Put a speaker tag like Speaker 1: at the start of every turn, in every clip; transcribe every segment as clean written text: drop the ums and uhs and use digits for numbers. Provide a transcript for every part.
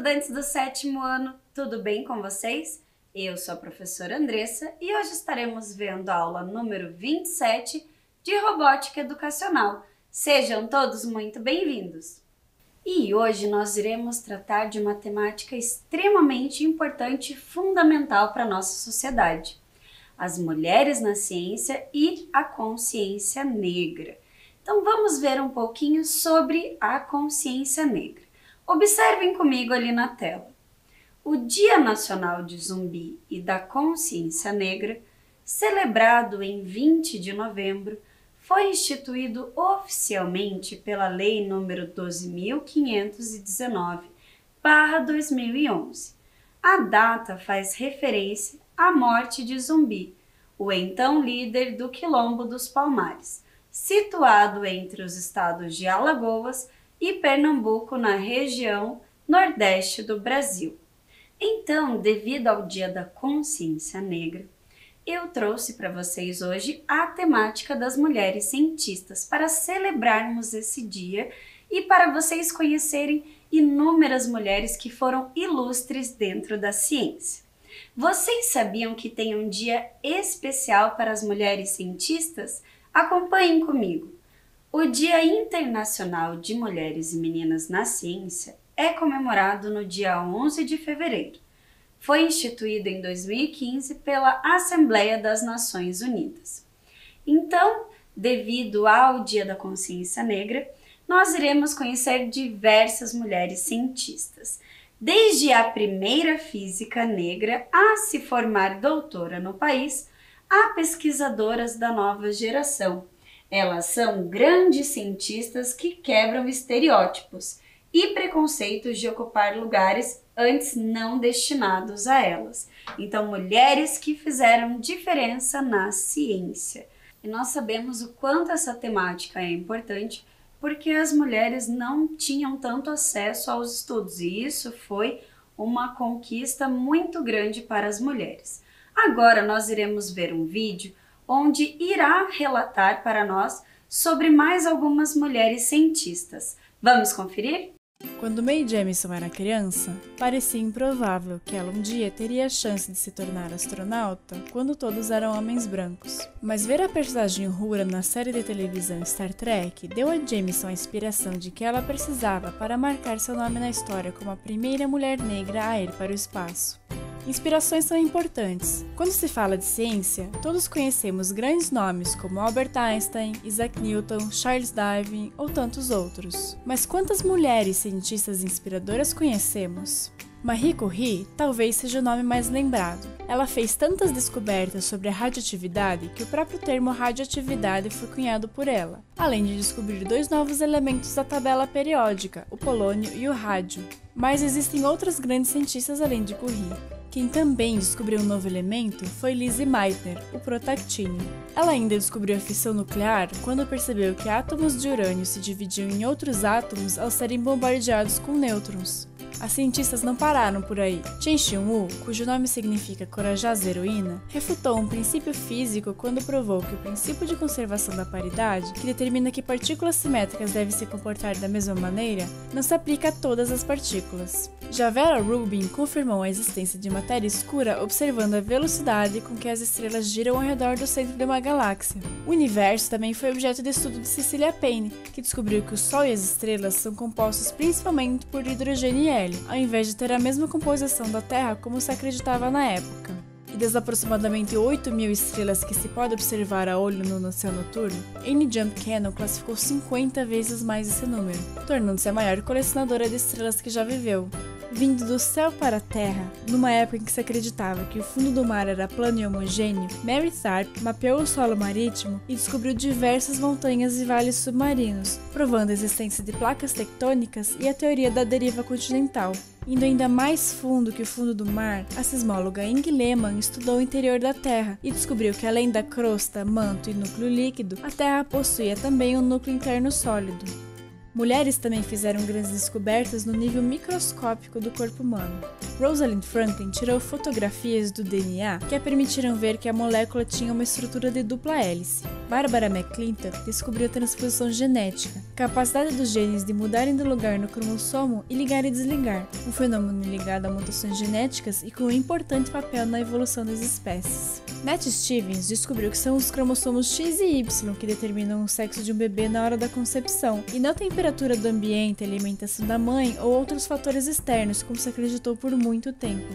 Speaker 1: estudantes do 7º ano, tudo bem com vocês? Eu sou a professora Andressa e hoje estaremos vendo a aula número 27 de Robótica Educacional. Sejam todos muito bem-vindos! E hoje nós iremos tratar de uma temática extremamente importante e fundamental para a nossa sociedade: as mulheres na ciência e a consciência negra. Então vamos ver um pouquinho sobre a consciência negra. Observem comigo ali na tela. O Dia Nacional de Zumbi e da Consciência Negra, celebrado em 20 de novembro, foi instituído oficialmente pela Lei nº 12.519/2011. A data faz referência à morte de Zumbi, o então líder do Quilombo dos Palmares, situado entre os estados de Alagoas e Pernambuco, na região nordeste do Brasil. Então, devido ao Dia da Consciência Negra, eu trouxe para vocês hoje a temática das mulheres cientistas para celebrarmos esse dia e para vocês conhecerem inúmeras mulheres que foram ilustres dentro da ciência. Vocês sabiam que tem um dia especial para as mulheres cientistas? Acompanhem comigo. O Dia Internacional de Mulheres e Meninas na Ciência é comemorado no dia 11 de fevereiro. Foi instituído em 2015 pela Assembleia das Nações Unidas. Então, devido ao Dia da Consciência Negra, nós iremos conhecer diversas mulheres cientistas, desde a primeira física negra a se formar doutora no país, a pesquisadoras da nova geração. Elas são grandes cientistas que quebram estereótipos e preconceitos de ocupar lugares antes não destinados a elas. Então, mulheres que fizeram diferença na ciência. E nós sabemos o quanto essa temática é importante porque as mulheres não tinham tanto acesso aos estudos e isso foi uma conquista muito grande para as mulheres. Agora nós iremos ver um vídeo onde irá relatar para nós sobre mais algumas mulheres cientistas. Vamos conferir?
Speaker 2: Quando Mae Jemison era criança, parecia improvável que ela um dia teria a chance de se tornar astronauta quando todos eram homens brancos. Mas ver a personagem Uhura na série de televisão Star Trek deu a Jemison a inspiração de que ela precisava para marcar seu nome na história como a primeira mulher negra a ir para o espaço. Inspirações são importantes. Quando se fala de ciência, todos conhecemos grandes nomes como Albert Einstein, Isaac Newton, Charles Darwin ou tantos outros. Mas quantas mulheres cientistas inspiradoras conhecemos? Marie Curie talvez seja o nome mais lembrado. Ela fez tantas descobertas sobre a radioatividade que o próprio termo radioatividade foi cunhado por ela, além de descobrir 2 novos elementos da tabela periódica, o polônio e o rádio. Mas existem outras grandes cientistas além de Curie. Quem também descobriu um novo elemento foi Lise Meitner, o protactínio. Ela ainda descobriu a fissão nuclear quando percebeu que átomos de urânio se dividiam em outros átomos ao serem bombardeados com nêutrons. As cientistas não pararam por aí. Chen Xiongwu, cujo nome significa corajosa heroína, refutou um princípio físico quando provou que o princípio de conservação da paridade, que determina que partículas simétricas devem se comportar da mesma maneira, não se aplica a todas as partículas. Já Vera Rubin confirmou a existência de matéria escura observando a velocidade com que as estrelas giram ao redor do centro de uma galáxia. O universo também foi objeto de estudo de Cecilia Payne, que descobriu que o Sol e as estrelas são compostos principalmente por hidrogênio e hélio, ao invés de ter a mesma composição da Terra como se acreditava na época. E das aproximadamente 8.000 estrelas que se pode observar a olho nu no céu noturno, Annie Jump Cannon classificou 50 vezes mais esse número, tornando-se a maior colecionadora de estrelas que já viveu. Vindo do céu para a Terra, numa época em que se acreditava que o fundo do mar era plano e homogêneo, Mary Tharp mapeou o solo marítimo e descobriu diversas montanhas e vales submarinos, provando a existência de placas tectônicas e a teoria da deriva continental. Indo ainda mais fundo que o fundo do mar, a sismóloga Inge Lehmann estudou o interior da Terra e descobriu que além da crosta, manto e núcleo líquido, a Terra possuía também um núcleo interno sólido. Mulheres também fizeram grandes descobertas no nível microscópico do corpo humano. Rosalind Franklin tirou fotografias do DNA que a permitiram ver que a molécula tinha uma estrutura de dupla hélice. Barbara McClintock descobriu a transposição genética, a capacidade dos genes de mudarem de lugar no cromossomo e ligar e desligar, um fenômeno ligado a mutações genéticas e com um importante papel na evolução das espécies. Nat Stevens descobriu que são os cromossomos X e Y que determinam o sexo de um bebê na hora da concepção, e não a temperatura do ambiente, a alimentação da mãe ou outros fatores externos, como se acreditou por muito tempo.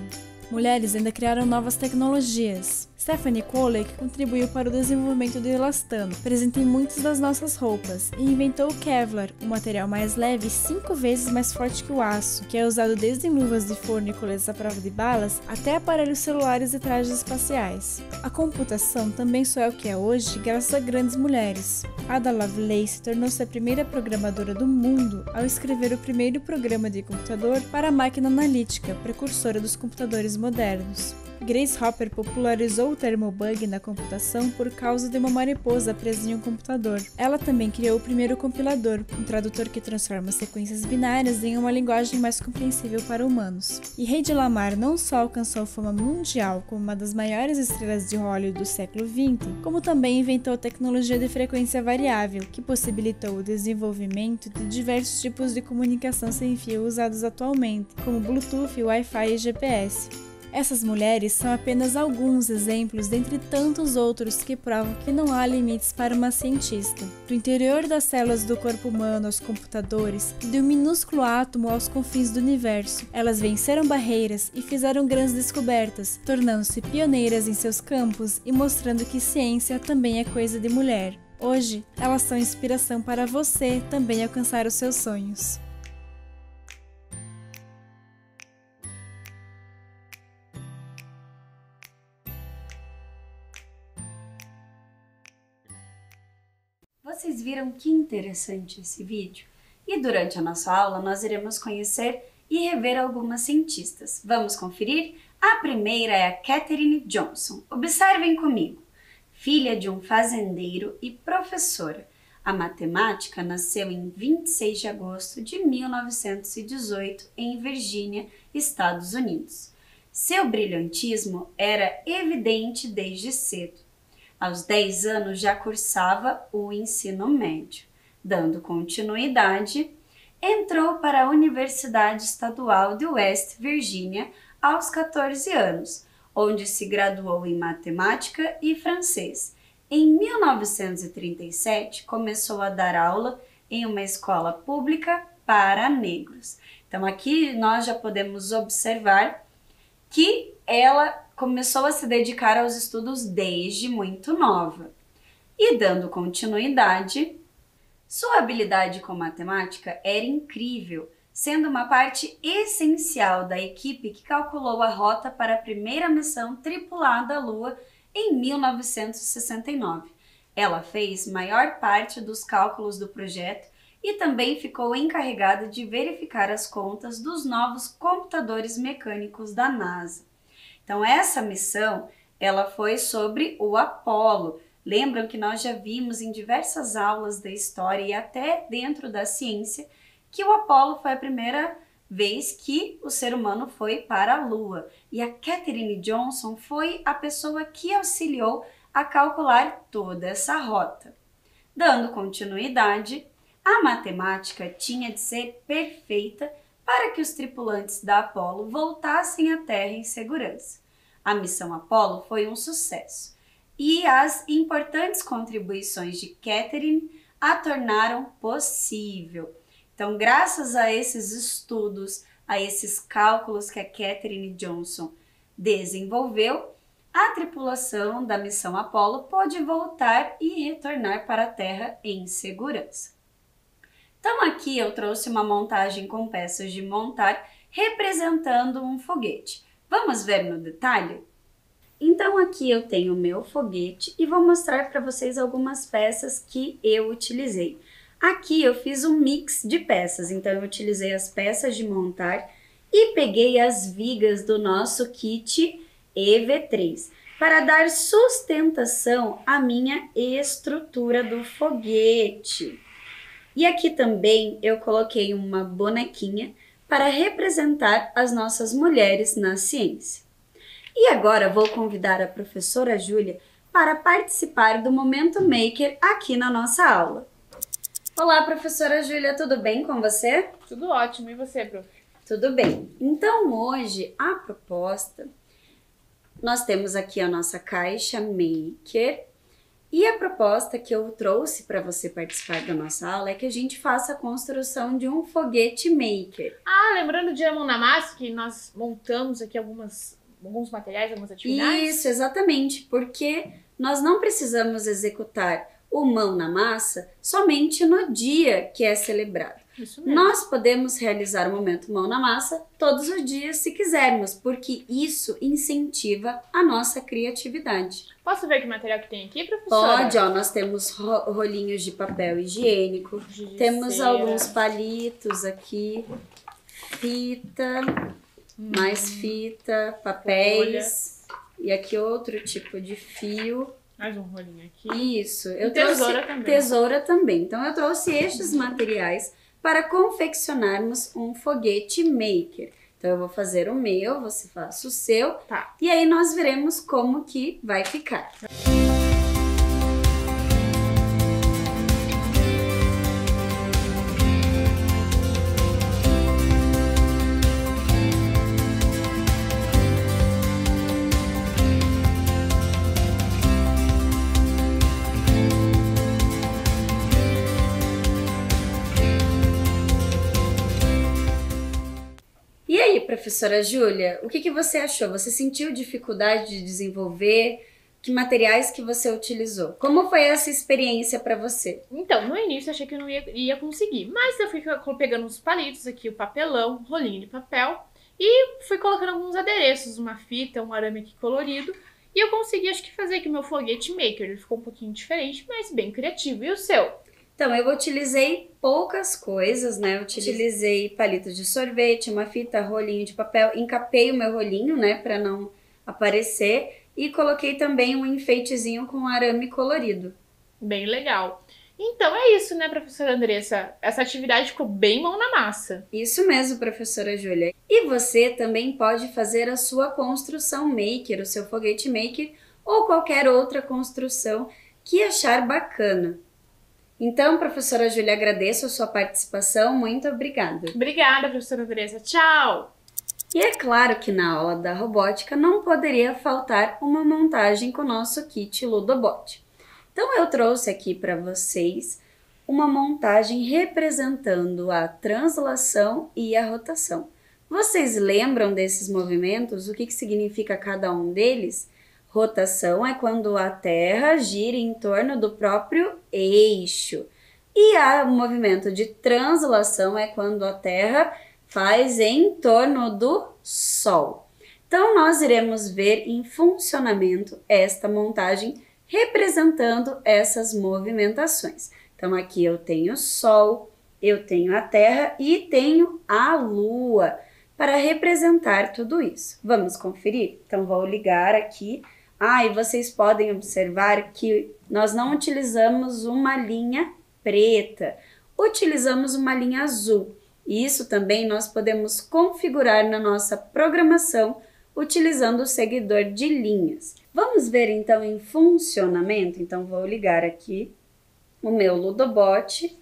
Speaker 2: Mulheres ainda criaram novas tecnologias. Stephanie Kolek contribuiu para o desenvolvimento do elastano, presente em muitas das nossas roupas, e inventou o Kevlar, um material mais leve e 5 vezes mais forte que o aço, que é usado desde em luvas de forno e coletes à prova de balas, até aparelhos celulares e trajes espaciais. A computação também só é o que é hoje graças a grandes mulheres. Ada Lovelace tornou-se a primeira programadora do mundo ao escrever o primeiro programa de computador para a máquina analítica, precursora dos computadores modernos. Grace Hopper popularizou o termo bug na computação por causa de uma mariposa presa em um computador. Ela também criou o primeiro compilador, um tradutor que transforma sequências binárias em uma linguagem mais compreensível para humanos. E Hedy Lamarr não só alcançou fama mundial como uma das maiores estrelas de Hollywood do século XX, como também inventou a tecnologia de frequência variável, que possibilitou o desenvolvimento de diversos tipos de comunicação sem fio usados atualmente, como Bluetooth, Wi-Fi e GPS. Essas mulheres são apenas alguns exemplos dentre tantos outros que provam que não há limites para uma cientista. Do interior das células do corpo humano aos computadores, e de um minúsculo átomo aos confins do universo, elas venceram barreiras e fizeram grandes descobertas, tornando-se pioneiras em seus campos e mostrando que ciência também é coisa de mulher. Hoje, elas são inspiração para você também alcançar os seus sonhos.
Speaker 1: Vocês viram que interessante esse vídeo? E durante a nossa aula nós iremos conhecer e rever algumas cientistas. Vamos conferir? A primeira é a Katherine Johnson. Observem comigo. Filha de um fazendeiro e professora, a matemática nasceu em 26 de agosto de 1918 em Virgínia, Estados Unidos. Seu brilhantismo era evidente desde cedo. Aos 10 anos já cursava o ensino médio. Dando continuidade, entrou para a Universidade Estadual de West Virginia aos 14 anos, onde se graduou em matemática e francês. Em 1937, começou a dar aula em uma escola pública para negros. Então aqui nós já podemos observar que ela começou a se dedicar aos estudos desde muito nova. E dando continuidade, sua habilidade com matemática era incrível, sendo uma parte essencial da equipe que calculou a rota para a primeira missão tripulada à Lua em 1969. Ela fez maior parte dos cálculos do projeto e também ficou encarregada de verificar as contas dos novos computadores mecânicos da NASA. Então essa missão, ela foi sobre o Apollo. Lembram que nós já vimos em diversas aulas da história e até dentro da ciência que o Apollo foi a primeira vez que o ser humano foi para a Lua. E a Katherine Johnson foi a pessoa que auxiliou a calcular toda essa rota. Dando continuidade, a matemática tinha de ser perfeita para que os tripulantes da Apollo voltassem à Terra em segurança. A missão Apollo foi um sucesso e as importantes contribuições de Katherine a tornaram possível. Então, graças a esses estudos, a esses cálculos que a Katherine Johnson desenvolveu, a tripulação da missão Apollo pôde voltar e retornar para a Terra em segurança. Então aqui eu trouxe uma montagem com peças de montar representando um foguete. Vamos ver no detalhe? Então aqui eu tenho o meu foguete e vou mostrar para vocês algumas peças que eu utilizei. Aqui eu fiz um mix de peças, então eu utilizei as peças de montar e peguei as vigas do nosso kit EV3 para dar sustentação à minha estrutura do foguete. E aqui também eu coloquei uma bonequinha para representar as nossas mulheres na ciência. E agora vou convidar a professora Júlia para participar do Momento Maker aqui na nossa aula. Olá, professora Júlia, tudo bem com você?
Speaker 3: Tudo ótimo, e você, prof?
Speaker 1: Tudo bem. Então, hoje, a proposta, nós temos aqui a nossa caixa Maker e a proposta que eu trouxe para você participar da nossa aula é que a gente faça a construção de um foguete Maker.
Speaker 3: Ah, lembrando de Mão na Massa, que nós montamos aqui alguns materiais, algumas atividades?
Speaker 1: Isso, exatamente, porque nós não precisamos executar o Mão na Massa somente no dia que é celebrado.
Speaker 3: Isso mesmo.
Speaker 1: Nós podemos realizar o momento Mão na Massa todos os dias se quisermos, porque isso incentiva a nossa criatividade.
Speaker 3: Posso ver que material que tem aqui, professora?
Speaker 1: Pode, ó, nós temos rolinhos de papel higiênico, temos
Speaker 3: cera.
Speaker 1: alguns palitos aqui, fita, mais fita, papéis, e aqui outro tipo de fio.
Speaker 3: Mais um rolinho aqui.
Speaker 1: Isso, eu
Speaker 3: tesoura
Speaker 1: trouxe
Speaker 3: também.
Speaker 1: tesoura também. Então eu trouxe estes materiais para confeccionarmos um foguete maker. Então eu vou fazer o meu, você faz o seu,
Speaker 3: Tá.
Speaker 1: e aí nós veremos como que vai ficar. E aí, professora Júlia, o que você achou? Você sentiu dificuldade de desenvolver? Que materiais que você utilizou? Como foi essa experiência para você?
Speaker 3: Então, no início eu achei que eu não ia conseguir, mas eu fui pegando uns palitos aqui, o papelão, rolinho de papel, e fui colocando alguns adereços, uma fita, um arame aqui colorido, e eu consegui, acho que, fazer aqui o meu foguete maker. Ele ficou um pouquinho diferente, mas bem criativo. E o seu?
Speaker 1: Então, eu utilizei poucas coisas, né? Eu utilizei palitos de sorvete, uma fita, rolinho de papel, encapei o meu rolinho, né, para não aparecer, e coloquei também um enfeitezinho com arame colorido.
Speaker 3: Bem legal. Então é isso, né, professora Andressa? Essa atividade ficou bem mão na massa.
Speaker 1: Isso mesmo, professora Júlia. E você também pode fazer a sua construção maker, o seu foguete maker, ou qualquer outra construção que achar bacana. Então, professora Júlia, agradeço a sua participação. Muito obrigada.
Speaker 3: Obrigada, professora Andressa. Tchau!
Speaker 1: E é claro que na aula da robótica não poderia faltar uma montagem com o nosso kit Ludobot. Então, eu trouxe aqui para vocês uma montagem representando a translação e a rotação. Vocês lembram desses movimentos? O que significa cada um deles? Rotação é quando a Terra gira em torno do próprio eixo. E o movimento de translação é quando a Terra faz em torno do Sol. Então, nós iremos ver em funcionamento esta montagem representando essas movimentações. Então, aqui eu tenho o Sol, eu tenho a Terra e tenho a Lua para representar tudo isso. Vamos conferir? Então, vou ligar aqui. E vocês podem observar que nós não utilizamos uma linha preta, utilizamos uma linha azul. E isso também nós podemos configurar na nossa programação utilizando o seguidor de linhas. Vamos ver então em funcionamento? Então vou ligar aqui o meu Ludobot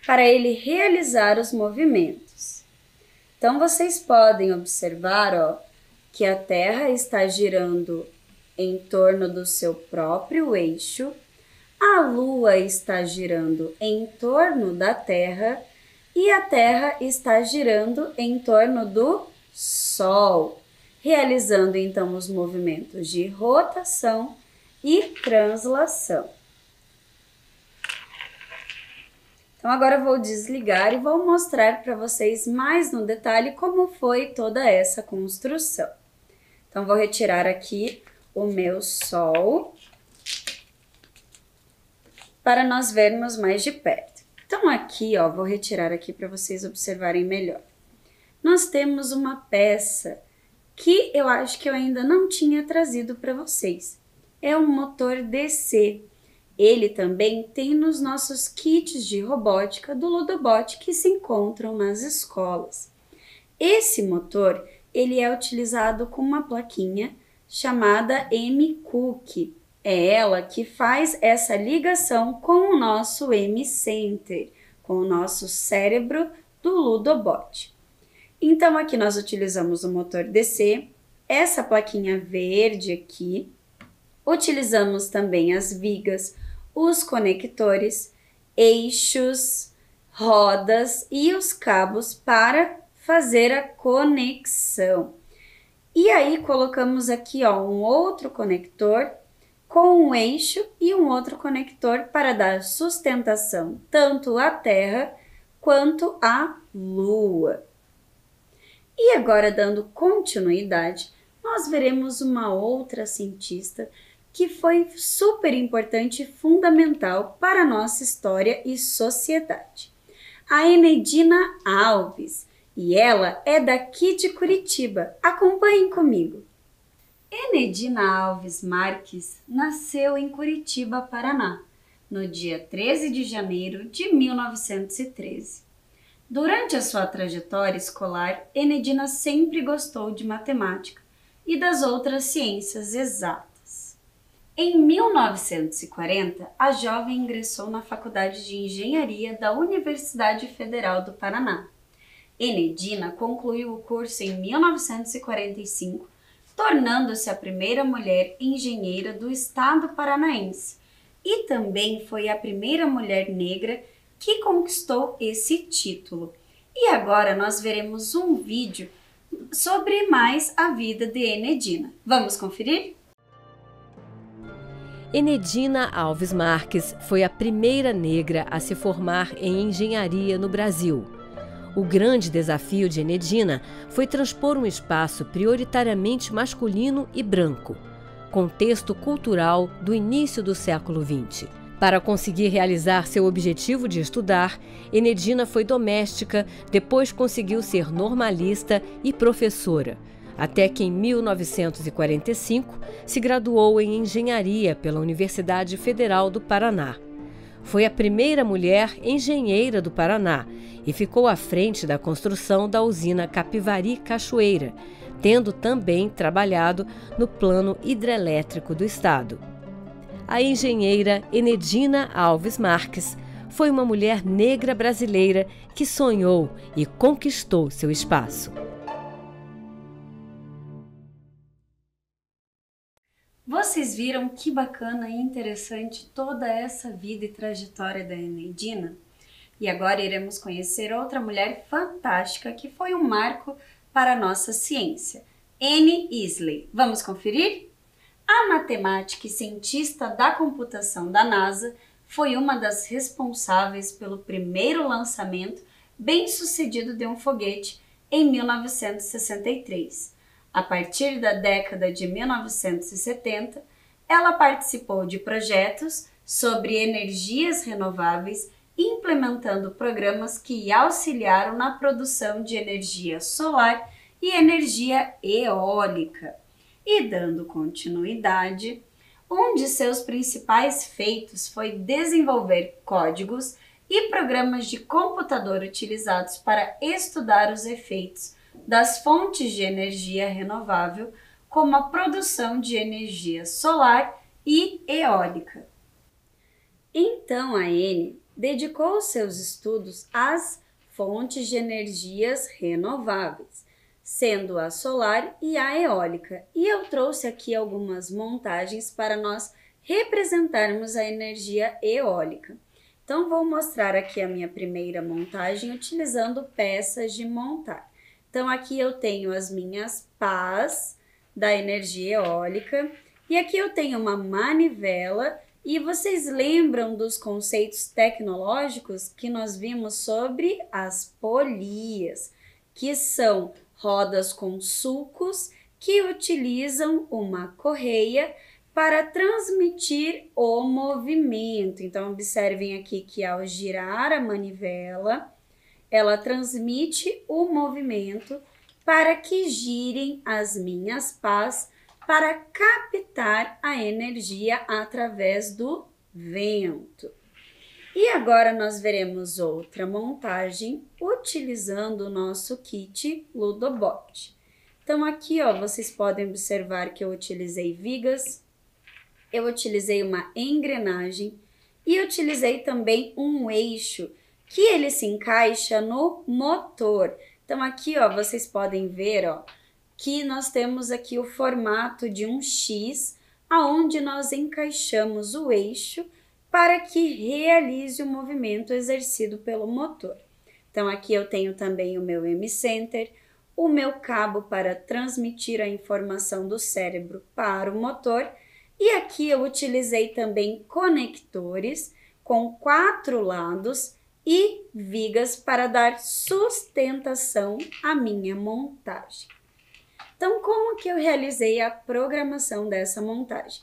Speaker 1: para ele realizar os movimentos. Então vocês podem observar, ó, que a Terra está girando em torno do seu próprio eixo, a Lua está girando em torno da Terra e a Terra está girando em torno do Sol, realizando então os movimentos de rotação e translação. Então agora eu vou desligar e vou mostrar para vocês mais no detalhe como foi toda essa construção. Então vou retirar aqui o meu Sol para nós vermos mais de perto. Então aqui, ó, vou retirar aqui para vocês observarem melhor. Nós temos uma peça que eu acho que eu ainda não tinha trazido para vocês. É um motor DC. Ele também tem nos nossos kits de robótica do Ludobot que se encontram nas escolas. Esse motor, ele é utilizado com uma plaquinha chamada M-Cook. É ela que faz essa ligação com o nosso M-Center, com o nosso cérebro do Ludobot. Então aqui nós utilizamos o motor DC, essa plaquinha verde aqui, utilizamos também as vigas, os conectores, eixos, rodas e os cabos para fazer a conexão. E aí colocamos aqui um outro conector com um eixo e um outro conector para dar sustentação tanto à Terra quanto à Lua. E agora, dando continuidade, nós veremos uma outra cientista que foi super importante e fundamental para a nossa história e sociedade. A Enedina Alves, e ela é daqui de Curitiba. Acompanhem comigo. Enedina Alves Marques nasceu em Curitiba, Paraná, no dia 13 de janeiro de 1913. Durante a sua trajetória escolar, Enedina sempre gostou de matemática e das outras ciências exatas. Em 1940, a jovem ingressou na Faculdade de Engenharia da Universidade Federal do Paraná. Enedina concluiu o curso em 1945, tornando-se a primeira mulher engenheira do estado paranaense e também foi a primeira mulher negra que conquistou esse título. E agora nós veremos um vídeo sobre mais a vida de Enedina. Vamos conferir?
Speaker 4: Enedina Alves Marques foi a primeira negra a se formar em engenharia no Brasil. O grande desafio de Enedina foi transpor um espaço prioritariamente masculino e branco, contexto cultural do início do século XX. Para conseguir realizar seu objetivo de estudar, Enedina foi doméstica, depois conseguiu ser normalista e professora, até que em 1945 se graduou em engenharia pela Universidade Federal do Paraná. Foi a primeira mulher engenheira do Paraná e ficou à frente da construção da usina Capivari Cachoeira, tendo também trabalhado no plano hidrelétrico do estado. A engenheira Enedina Alves Marques foi uma mulher negra brasileira que sonhou e conquistou seu espaço.
Speaker 1: Vocês viram que bacana e interessante toda essa vida e trajetória da Enedina? E agora iremos conhecer outra mulher fantástica que foi um marco para a nossa ciência, Annie Isley. Vamos conferir? A matemática e cientista da computação da NASA foi uma das responsáveis pelo primeiro lançamento bem-sucedido de um foguete em 1963. A partir da década de 1970, ela participou de projetos sobre energias renováveis, implementando programas que auxiliaram na produção de energia solar e energia eólica. E dando continuidade, um de seus principais feitos foi desenvolver códigos e programas de computador utilizados para estudar os efeitos das fontes de energia renovável, como a produção de energia solar e eólica. Então a Annie dedicou seus estudos às fontes de energias renováveis, sendo a solar e a eólica. E eu trouxe aqui algumas montagens para nós representarmos a energia eólica. Então vou mostrar aqui a minha primeira montagem utilizando peças de montar. Então aqui eu tenho as minhas pás da energia eólica e aqui eu tenho uma manivela. E vocês lembram dos conceitos tecnológicos que nós vimos sobre as polias, que são rodas com sulcos que utilizam uma correia para transmitir o movimento. Então observem aqui que ao girar a manivela, ela transmite o movimento para que girem as minhas pás para captar a energia através do vento. E agora nós veremos outra montagem utilizando o nosso kit Ludobot. Então aqui vocês podem observar que eu utilizei vigas, eu utilizei uma engrenagem e utilizei também um eixo que ele se encaixa no motor. Então aqui, ó, vocês podem ver, ó, que nós temos aqui o formato de um X, aonde nós encaixamos o eixo para que realize o movimento exercido pelo motor. Então aqui eu tenho também o meu M-Center, o meu cabo para transmitir a informação do cérebro para o motor, e aqui eu utilizei também conectores com 4 lados e vigas para dar sustentação à minha montagem. Então, como que eu realizei a programação dessa montagem?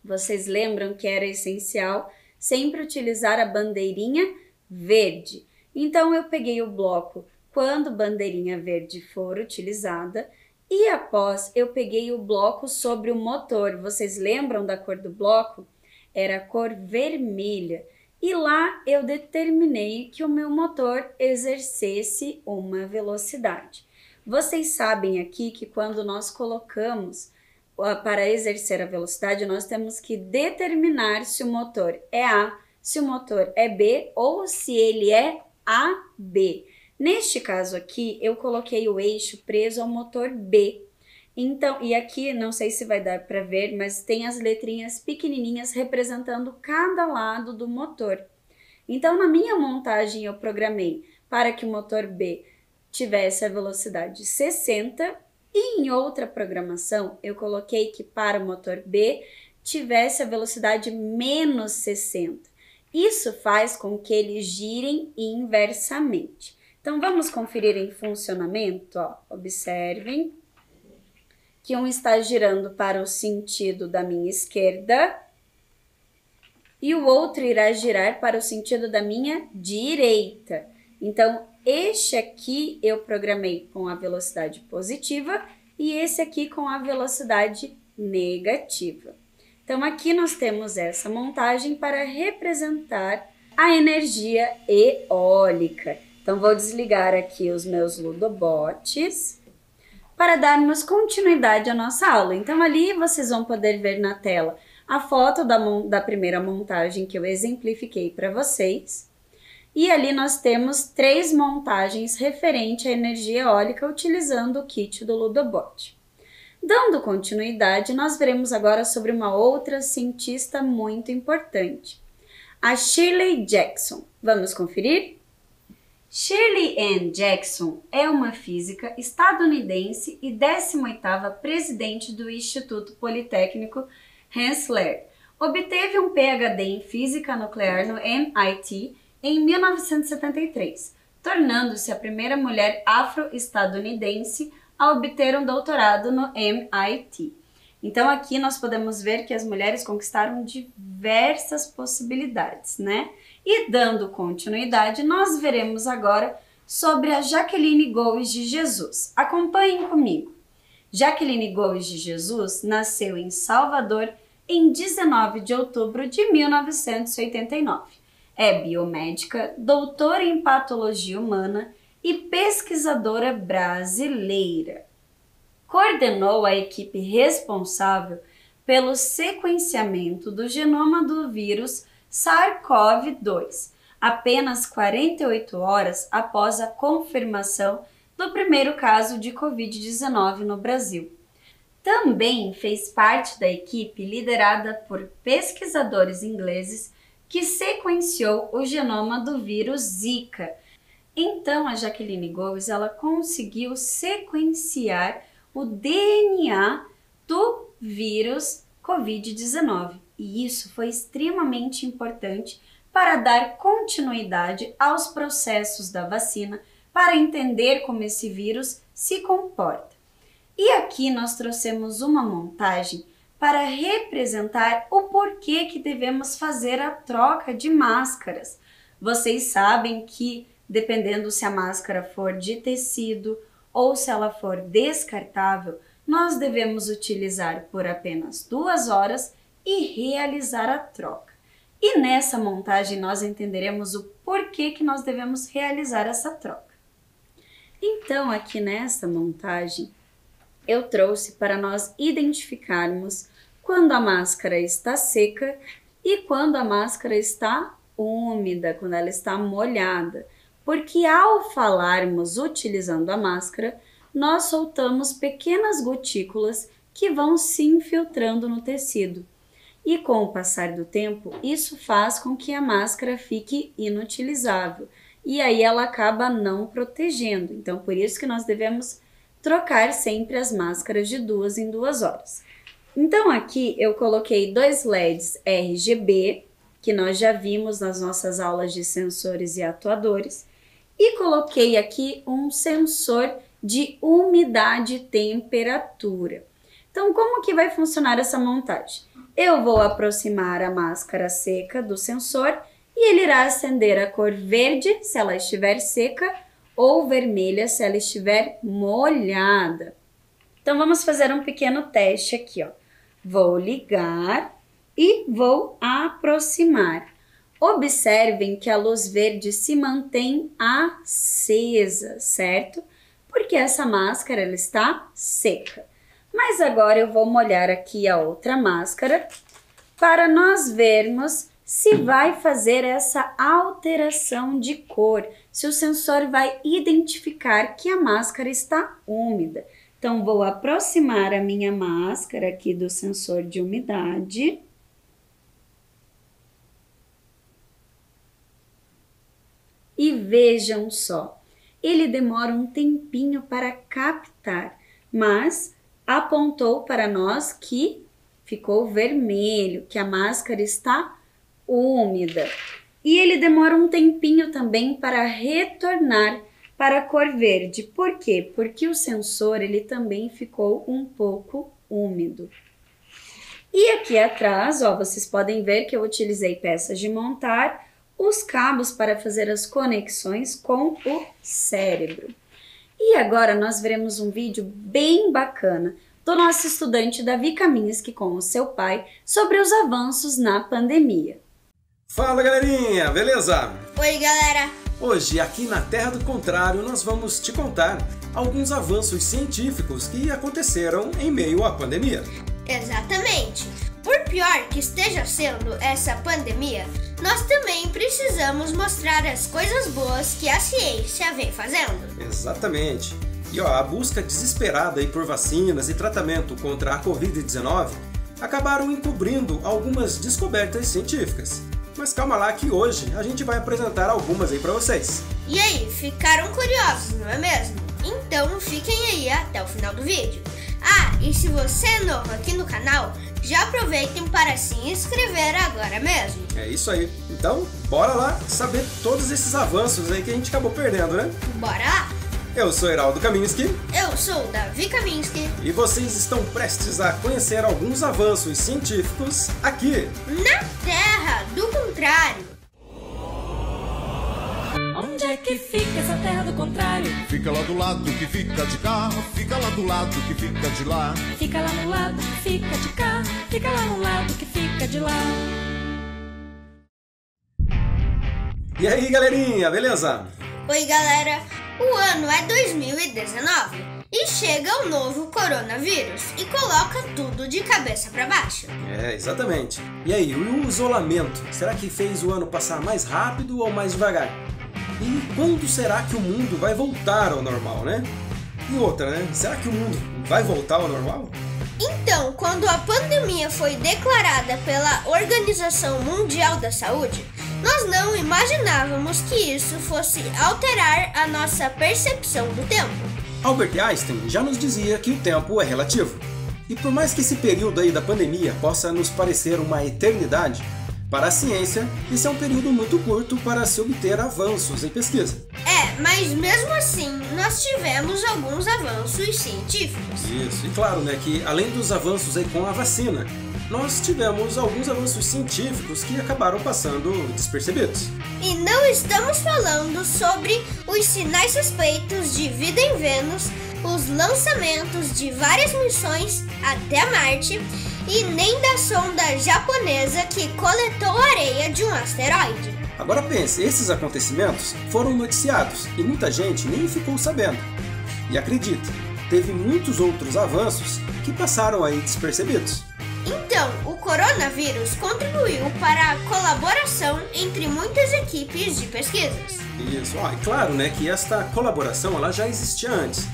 Speaker 1: Vocês lembram que era essencial sempre utilizar a bandeirinha verde. Então, eu peguei o bloco quando bandeirinha verde for utilizada e após eu peguei o bloco sobre o motor. Vocês lembram da cor do bloco? Era a cor vermelha. E lá eu determinei que o meu motor exercesse uma velocidade. Vocês sabem aqui que quando nós colocamos para exercer a velocidade, nós temos que determinar se o motor é A, se o motor é B ou se ele é AB. Neste caso aqui, eu coloquei o eixo preso ao motor B. Então, e aqui, não sei se vai dar para ver, mas tem as letrinhas pequenininhas representando cada lado do motor. Então, na minha montagem, eu programei para que o motor B tivesse a velocidade 60 e em outra programação, eu coloquei que para o motor B tivesse a velocidade menos 60. Isso faz com que eles girem inversamente. Então, vamos conferir em funcionamento, ó. Observem que um está girando para o sentido da minha esquerda e o outro irá girar para o sentido da minha direita. Então, este aqui eu programei com a velocidade positiva e esse aqui com a velocidade negativa. Então, aqui nós temos essa montagem para representar a energia eólica. Então, vou desligar aqui os meus ludobots para darmos continuidade à nossa aula. Então, ali vocês vão poder ver na tela a foto da primeira montagem que eu exemplifiquei para vocês. E ali nós temos 3 montagens referente à energia eólica utilizando o kit do Ludobot. Dando continuidade, nós veremos agora sobre uma outra cientista muito importante, a Shirley Jackson. Vamos conferir? Shirley Ann Jackson é uma física estadunidense e 18ª presidente do Instituto Politécnico Rensselaer. Obteve um PhD em física nuclear no MIT em 1973, tornando-se a primeira mulher afro-estadunidense a obter um doutorado no MIT. Então aqui nós podemos ver que as mulheres conquistaram diversas possibilidades, né? E dando continuidade, nós veremos agora sobre a Jaqueline Goes de Jesus. Acompanhem comigo. Jaqueline Goes de Jesus nasceu em Salvador em 19 de outubro de 1989. É biomédica, doutora em patologia humana e pesquisadora brasileira. Coordenou a equipe responsável pelo sequenciamento do genoma do vírus SARS-CoV-2, apenas 48 horas após a confirmação do primeiro caso de Covid-19 no Brasil. Também fez parte da equipe liderada por pesquisadores ingleses que sequenciou o genoma do vírus Zika. Então, a Jaqueline Goes, ela conseguiu sequenciar o DNA do vírus Covid-19. E isso foi extremamente importante para dar continuidade aos processos da vacina, para entender como esse vírus se comporta. E aqui nós trouxemos uma montagem para representar o porquê que devemos fazer a troca de máscaras. Vocês sabem que, dependendo se a máscara for de tecido ou se ela for descartável, nós devemos utilizar por apenas 2 horas e realizar a troca. E nessa montagem nós entenderemos o porquê que nós devemos realizar essa troca. Então, aqui nessa montagem, eu trouxe para nós identificarmos quando a máscara está seca e quando a máscara está úmida, quando ela está molhada. Porque ao falarmos utilizando a máscara, nós soltamos pequenas gotículas que vão se infiltrando no tecido. E com o passar do tempo, isso faz com que a máscara fique inutilizável. E aí ela acaba não protegendo. Então, por isso que nós devemos trocar sempre as máscaras de 2 em 2 horas. Então, aqui eu coloquei 2 LEDs RGB, que nós já vimos nas nossas aulas de sensores e atuadores. E coloquei aqui um sensor de umidade e temperatura. Então, como que vai funcionar essa montagem? Eu vou aproximar a máscara seca do sensor e ele irá acender a cor verde se ela estiver seca ou vermelha se ela estiver molhada. Então, vamos fazer um pequeno teste aqui, ó. Vou ligar e vou aproximar. Observem que a luz verde se mantém acesa, certo? Porque essa máscara ela está seca. Mas agora eu vou molhar aqui a outra máscara para nós vermos se vai fazer essa alteração de cor, se o sensor vai identificar que a máscara está úmida. Então, vou aproximar a minha máscara aqui do sensor de umidade. E vejam só, ele demora um tempinho para captar, mas apontou para nós que ficou vermelho, que a máscara está úmida. E ele demora um tempinho também para retornar para a cor verde. Por quê? Porque o sensor ele também ficou um pouco úmido. E aqui atrás, ó, vocês podem ver que eu utilizei peças de montar, os cabos para fazer as conexões com o cérebro. E agora nós veremos um vídeo bem bacana do nosso estudante Davi Kaminski com o seu pai sobre os avanços na pandemia.
Speaker 5: Fala galerinha, beleza?
Speaker 6: Oi galera!
Speaker 5: Hoje aqui na Terra do Contrário nós vamos te contar alguns avanços científicos que aconteceram em meio à pandemia.
Speaker 6: Exatamente! Por pior que esteja sendo essa pandemia, nós também precisamos mostrar as coisas boas que a ciência vem fazendo.
Speaker 5: Exatamente. E ó, a busca desesperada aí por vacinas e tratamento contra a Covid-19 acabaram encobrindo algumas descobertas científicas. Mas calma lá que hoje a gente vai apresentar algumas aí para vocês.
Speaker 6: E aí, ficaram curiosos, não é mesmo? Então fiquem aí até o final do vídeo. Ah, e se você é novo aqui no canal, já aproveitem para se inscrever agora mesmo.
Speaker 5: É isso aí. Então, bora lá saber todos esses avanços aí que a gente acabou perdendo, né?
Speaker 6: Bora lá!
Speaker 5: Eu sou Heraldo Kaminski.
Speaker 6: Eu sou o Davi Kaminski.
Speaker 5: E vocês estão prestes a conhecer alguns avanços científicos aqui
Speaker 6: na Terra do Contrário.
Speaker 2: Onde é que fica essa Terra do Contrário?
Speaker 7: Fica lá do lado que fica de cá, fica lá do lado que fica de lá.
Speaker 2: Fica lá no lado que fica de cá, fica lá no lado que fica de lá.
Speaker 5: E aí galerinha, beleza?
Speaker 6: Oi galera, o ano é 2019 e chega o novo coronavírus e coloca tudo de cabeça para baixo.
Speaker 5: É, exatamente. E aí, o isolamento, será que fez o ano passar mais rápido ou mais devagar? E quando será que o mundo vai voltar ao normal, né? E outra, né? Será que o mundo vai voltar ao normal?
Speaker 6: Então, quando a pandemia foi declarada pela Organização Mundial da Saúde, nós não imaginávamos que isso fosse alterar a nossa percepção do tempo.
Speaker 5: Albert Einstein já nos dizia que o tempo é relativo. E por mais que esse período aí da pandemia possa nos parecer uma eternidade, para a ciência, esse é um período muito curto para se obter avanços em pesquisa.
Speaker 6: É, mas mesmo assim, nós tivemos alguns avanços científicos.
Speaker 5: Isso, e claro, né, que além dos avanços aí com a vacina, nós tivemos alguns avanços científicos que acabaram passando despercebidos.
Speaker 6: E não estamos falando sobre os sinais suspeitos de vida em Vênus, os lançamentos de várias missões até Marte e nem da sonda japonesa que coletou areia de um asteroide.
Speaker 5: Agora pense, esses acontecimentos foram noticiados e muita gente nem ficou sabendo. E acredite, teve muitos outros avanços que passaram aí despercebidos.
Speaker 6: Então, o coronavírus contribuiu para a colaboração entre muitas equipes de pesquisas.
Speaker 5: Isso, e claro, né, que esta colaboração ela já existia antes,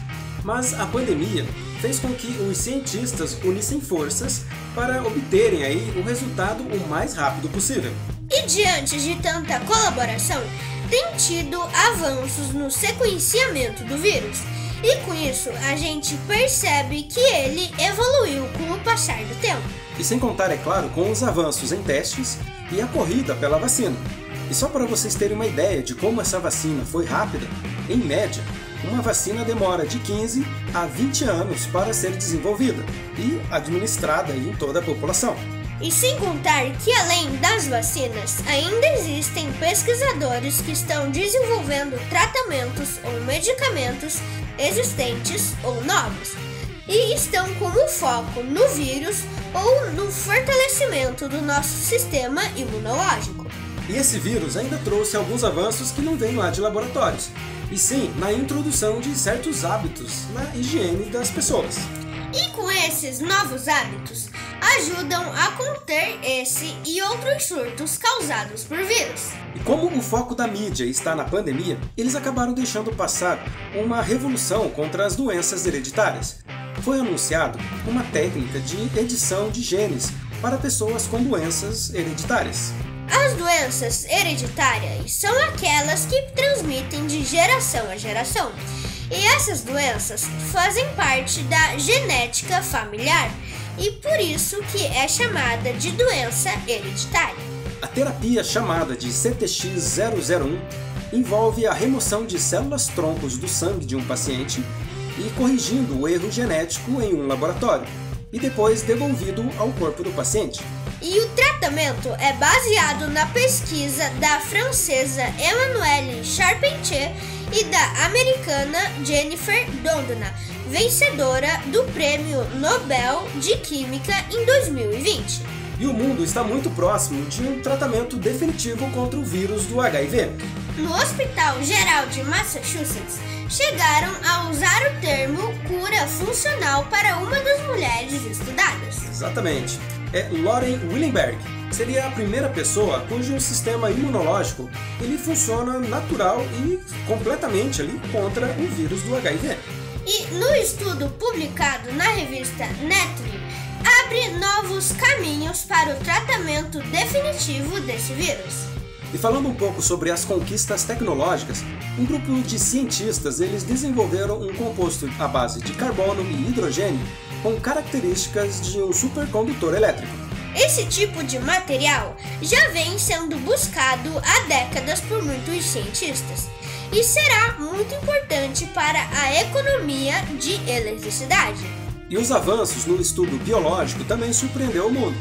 Speaker 5: mas a pandemia fez com que os cientistas unissem forças para obterem aí o resultado o mais rápido possível.
Speaker 6: E diante de tanta colaboração, tem tido avanços no sequenciamento do vírus. E com isso, a gente percebe que ele evoluiu com o passar do tempo.
Speaker 5: E sem contar, é claro, com os avanços em testes e a corrida pela vacina. E só para vocês terem uma ideia de como essa vacina foi rápida, em média, uma vacina demora de 15 a 20 anos para ser desenvolvida e administrada em toda a população.
Speaker 6: E sem contar que, além das vacinas, ainda existem pesquisadores que estão desenvolvendo tratamentos ou medicamentos existentes ou novos, e estão como foco no vírus ou no fortalecimento do nosso sistema imunológico.
Speaker 5: E esse vírus ainda trouxe alguns avanços que não vêm lá de laboratórios, e sim na introdução de certos hábitos na higiene das pessoas.
Speaker 6: E com esses novos hábitos, ajudam a conter esse e outros surtos causados por vírus.
Speaker 5: E como o foco da mídia está na pandemia, eles acabaram deixando passar uma revolução contra as doenças hereditárias. Foi anunciado uma técnica de edição de genes para pessoas com doenças hereditárias.
Speaker 6: As doenças hereditárias são aquelas que transmitem de geração a geração. E essas doenças fazem parte da genética familiar e por isso que é chamada de doença hereditária.
Speaker 5: A terapia chamada de CTX-001 envolve a remoção de células-troncos do sangue de um paciente e corrigindo o erro genético em um laboratório, e depois devolvido ao corpo do paciente.
Speaker 6: E o tratamento é baseado na pesquisa da francesa Emmanuelle Charpentier e da americana Jennifer Doudna, vencedora do Prêmio Nobel de Química em 2020.
Speaker 5: E o mundo está muito próximo de um tratamento definitivo contra o vírus do HIV.
Speaker 6: No Hospital Geral de Massachusetts, chegaram a usar o termo cura funcional para uma das mulheres estudadas.
Speaker 5: Exatamente. É Lauren Willenberg. Seria a primeira pessoa cujo sistema imunológico ele funciona natural e completamente ali contra o vírus do HIV.
Speaker 6: E no estudo publicado na revista Nature, abre novos caminhos para o tratamento definitivo desse vírus.
Speaker 5: E falando um pouco sobre as conquistas tecnológicas, um grupo de cientistas eles desenvolveram um composto à base de carbono e hidrogênio com características de um supercondutor elétrico.
Speaker 6: Esse tipo de material já vem sendo buscado há décadas por muitos cientistas e será muito importante para a economia de eletricidade.
Speaker 5: E os avanços no estudo biológico também surpreendeu o mundo.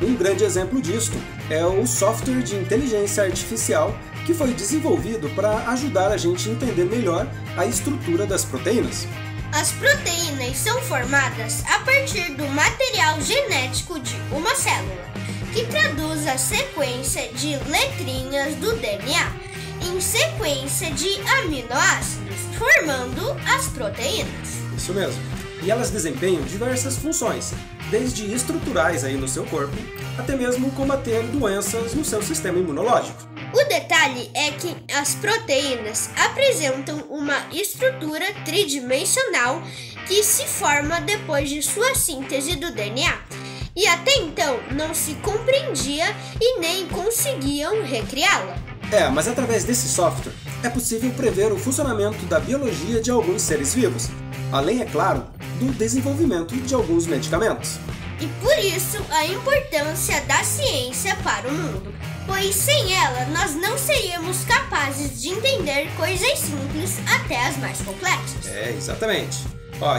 Speaker 5: Um grande exemplo disto é o software de inteligência artificial que foi desenvolvido para ajudar a gente a entender melhor a estrutura das proteínas.
Speaker 6: As proteínas são formadas a partir do material genético de uma célula, que traduz a sequência de letrinhas do DNA em sequência de aminoácidos, formando as proteínas.
Speaker 5: Isso mesmo. E elas desempenham diversas funções, desde estruturais aí no seu corpo, até mesmo combater doenças no seu sistema imunológico.
Speaker 6: O detalhe é que as proteínas apresentam uma estrutura tridimensional que se forma depois de sua síntese do DNA, e até então não se compreendia e nem conseguiam recriá-la.
Speaker 5: Mas através desse software é possível prever o funcionamento da biologia de alguns seres vivos, além, é claro, do desenvolvimento de alguns medicamentos.
Speaker 6: E por isso a importância da ciência para o mundo, pois sem ela nós não seríamos capazes de entender coisas simples até as mais complexas.
Speaker 5: Exatamente.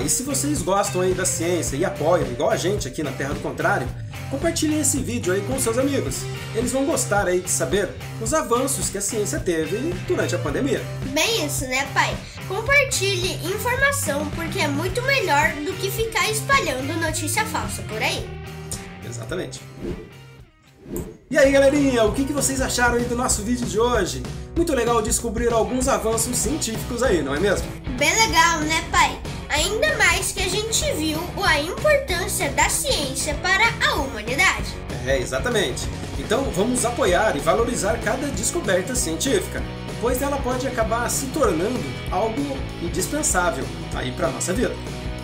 Speaker 5: E se vocês gostam aí da ciência e apoiam, igual a gente aqui na Terra do Contrário, compartilhem esse vídeo aí com seus amigos. Eles vão gostar aí de saber os avanços que a ciência teve durante a pandemia.
Speaker 6: Bem isso, né, pai? Compartilhe informação porque é muito melhor do que ficar espalhando notícia falsa por aí.
Speaker 5: Exatamente. E aí, galerinha, o que vocês acharam aí do nosso vídeo de hoje? Muito legal descobrir alguns avanços científicos aí, não é mesmo?
Speaker 6: Bem legal, né, pai? ainda mais que a gente viu a importância da ciência para a humanidade.
Speaker 5: Exatamente. Então vamos apoiar e valorizar cada descoberta científica, pois ela pode acabar se tornando algo indispensável aí para nossa vida.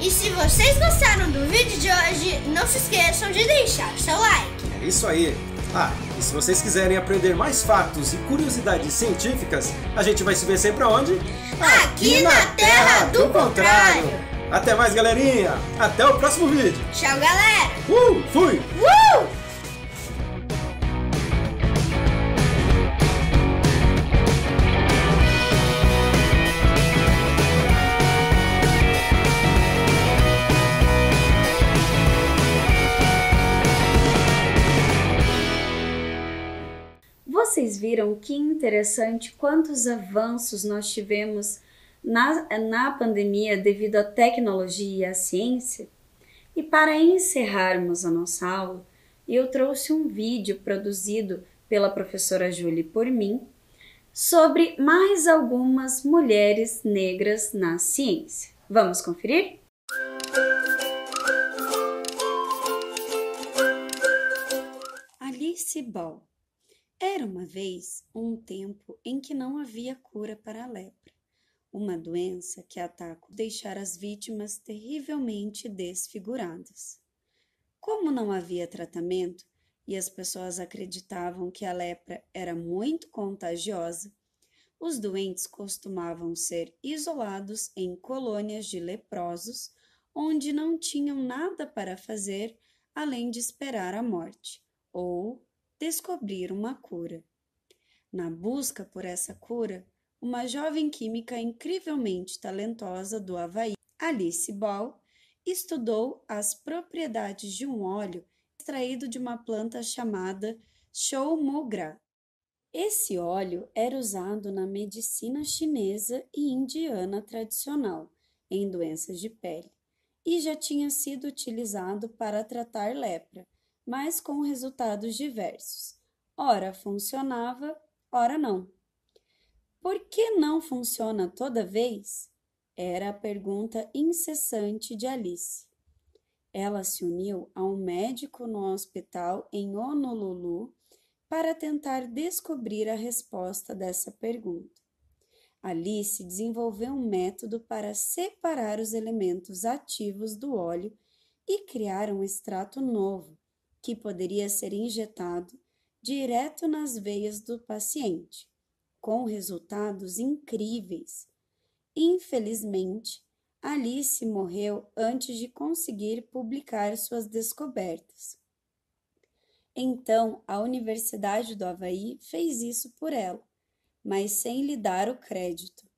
Speaker 6: E se vocês gostaram do vídeo de hoje, não se esqueçam de deixar o seu like.
Speaker 5: É isso aí. E se vocês quiserem aprender mais fatos e curiosidades científicas, a gente vai se ver sempre aonde?
Speaker 6: Aqui na Terra do Contrário.
Speaker 5: Até mais, galerinha. Até o próximo vídeo.
Speaker 6: Tchau, galera.
Speaker 5: Fui.
Speaker 1: Vocês viram que interessante quantos avanços nós tivemos na pandemia devido à tecnologia e à ciência? E para encerrarmos a nossa aula, eu trouxe um vídeo produzido pela professora Julie por mim sobre mais algumas mulheres negras na ciência. Vamos conferir? Alice Ball. Era uma vez um tempo em que não havia cura para a lepra, uma doença que ataca deixar as vítimas terrivelmente desfiguradas. Como não havia tratamento e as pessoas acreditavam que a lepra era muito contagiosa, os doentes costumavam ser isolados em colônias de leprosos, onde não tinham nada para fazer além de esperar a morte, ou descobrir uma cura. Na busca por essa cura, uma jovem química incrivelmente talentosa do Havaí, Alice Ball, estudou as propriedades de um óleo extraído de uma planta chamada Shou Mu Gra. Esse óleo era usado na medicina chinesa e indiana tradicional, em doenças de pele, e já tinha sido utilizado para tratar lepra, mas com resultados diversos. Ora funcionava, ora não. Por que não funciona toda vez? Era a pergunta incessante de Alice. Ela se uniu a um médico no hospital em Honolulu para tentar descobrir a resposta dessa pergunta. Alice desenvolveu um método para separar os elementos ativos do óleo e criar um extrato novo, que poderia ser injetado direto nas veias do paciente, com resultados incríveis. Infelizmente, Alice morreu antes de conseguir publicar suas descobertas. Então, a Universidade do Havaí fez isso por ela, mas sem lhe dar o crédito.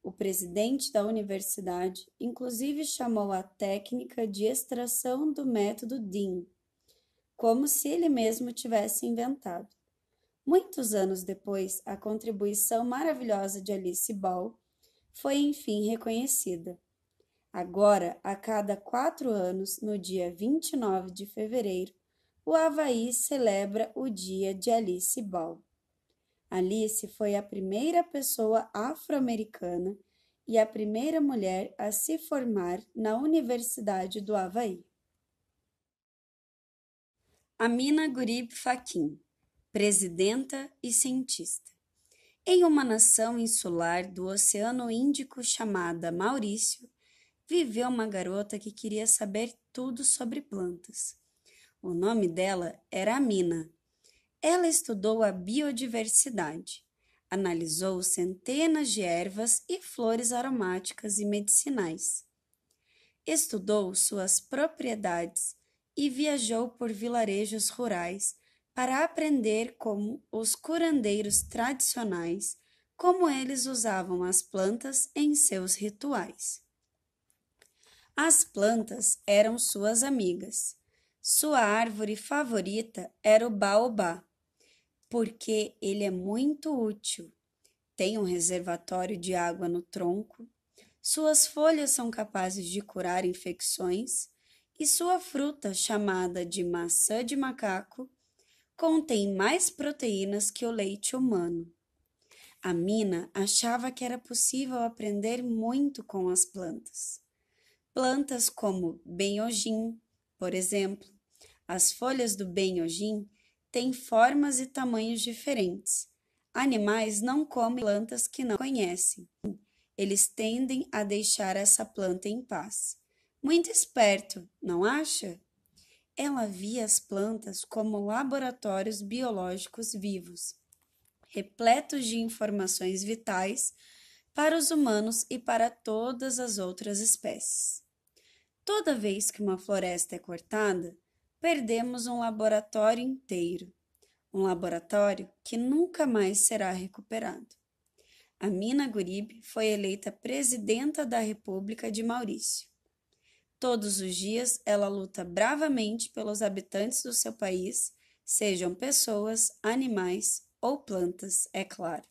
Speaker 1: O presidente da universidade, inclusive, chamou a técnica de extração do método Dean, como se ele mesmo tivesse inventado. Muitos anos depois, a contribuição maravilhosa de Alice Ball foi enfim reconhecida. Agora, a cada 4 anos, no dia 29 de fevereiro, o Havaí celebra o Dia de Alice Ball. Alice foi a primeira pessoa afro-americana e a primeira mulher a se formar na Universidade do Havaí. Amina Gurib Fakim, presidenta e cientista. Em uma nação insular do Oceano Índico chamada Maurício, viveu uma garota que queria saber tudo sobre plantas. O nome dela era Amina. Ela estudou a biodiversidade, analisou centenas de ervas e flores aromáticas e medicinais. Estudou suas propriedades e viajou por vilarejos rurais para aprender como os curandeiros tradicionais, como eles usavam as plantas em seus rituais. As plantas eram suas amigas. Sua árvore favorita era o baobá, porque ele é muito útil. Tem um reservatório de água no tronco, suas folhas são capazes de curar infecções e sua fruta, chamada de maçã de macaco, contém mais proteínas que o leite humano. Amina achava que era possível aprender muito com as plantas. Plantas como benhojim, por exemplo. As folhas do benhojim têm formas e tamanhos diferentes. Animais não comem plantas que não conhecem. Eles tendem a deixar essa planta em paz. Muito esperto, não acha? Ela via as plantas como laboratórios biológicos vivos, repletos de informações vitais para os humanos e para todas as outras espécies. Toda vez que uma floresta é cortada, perdemos um laboratório inteiro, um laboratório que nunca mais será recuperado. Amina Gurib foi eleita presidenta da República de Maurício. Todos os dias ela luta bravamente pelos habitantes do seu país, sejam pessoas, animais ou plantas, é claro.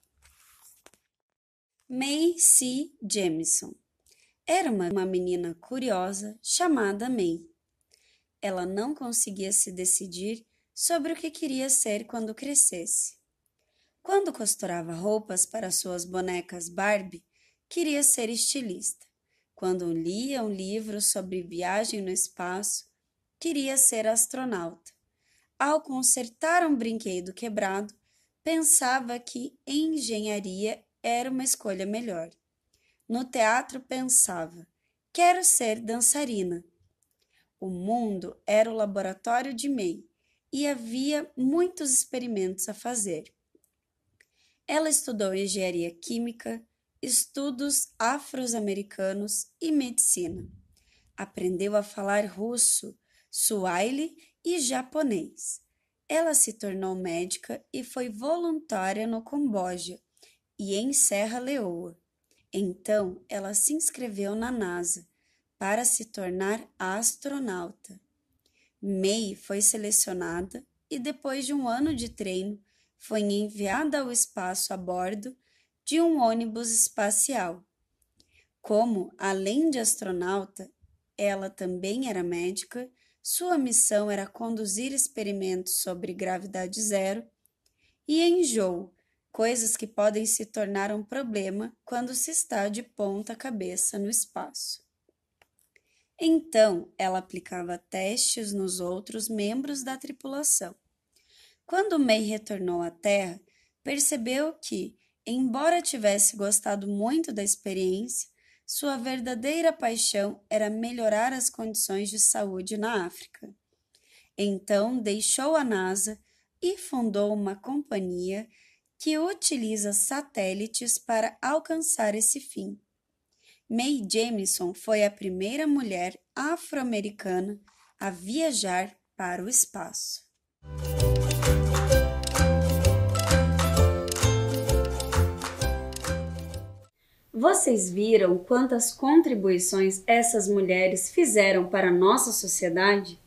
Speaker 1: May C. Jemison era uma menina curiosa chamada May. Ela não conseguia se decidir sobre o que queria ser quando crescesse. Quando costurava roupas para suas bonecas Barbie, queria ser estilista. Quando lia um livro sobre viagem no espaço, queria ser astronauta. Ao consertar um brinquedo quebrado, pensava que engenharia era uma escolha melhor. No teatro pensava, quero ser dançarina. O mundo era o laboratório de May e havia muitos experimentos a fazer. Ela estudou engenharia química, estudos afro-americanos e medicina. Aprendeu a falar russo, suaile e japonês. Ela se tornou médica e foi voluntária no Camboja e em Serra Leoa. Então, ela se inscreveu na NASA para se tornar astronauta. May foi selecionada e, depois de um ano de treino, foi enviada ao espaço a bordo de um ônibus espacial. Como, além de astronauta, ela também era médica, sua missão era conduzir experimentos sobre gravidade zero e enjoo, coisas que podem se tornar um problema quando se está de ponta cabeça no espaço. Então, ela aplicava testes nos outros membros da tripulação. Quando May retornou à Terra, percebeu que, embora tivesse gostado muito da experiência, sua verdadeira paixão era melhorar as condições de saúde na África. Então, deixou a NASA e fundou uma companhia que utiliza satélites para alcançar esse fim. May Jemison foi a primeira mulher afro-americana a viajar para o espaço. Vocês viram quantas contribuições essas mulheres fizeram para a nossa sociedade?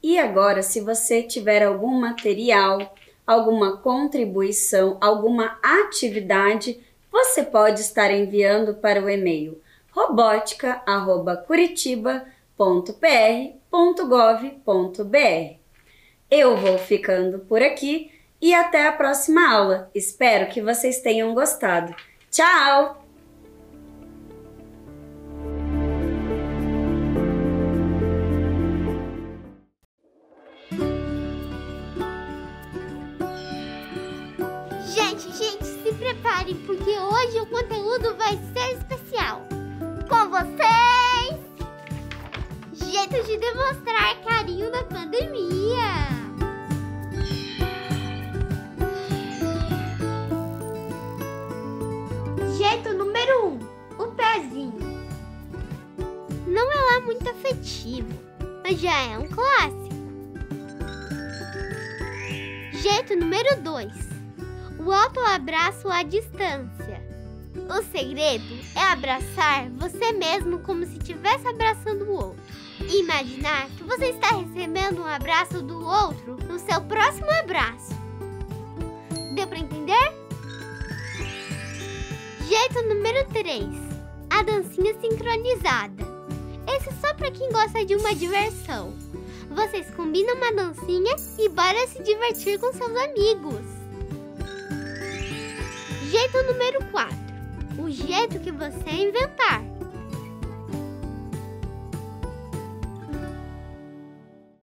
Speaker 1: E agora, se você tiver algum material, alguma contribuição, alguma atividade, você pode estar enviando para o e-mail robotica@curitiba.pr.gov.br. Eu vou ficando por aqui e até a próxima aula. Espero que vocês tenham gostado. Tchau!
Speaker 6: Gente, se preparem, porque hoje o conteúdo vai ser especial. Com vocês, jeito de demonstrar carinho na pandemia. Jeito número 1, o pezinho. Não é lá muito afetivo, mas já é um clássico. Jeito número 2, o autoabraço à distância. O segredo é abraçar você mesmo como se estivesse abraçando o outro. E imaginar que você está recebendo um abraço do outro no seu próximo abraço. Deu para entender? Jeito número 3, a dancinha sincronizada. Esse é só para quem gosta de uma diversão. Vocês combinam uma dancinha e bora se divertir com seus amigos. Jeito número 4, o jeito que você inventar.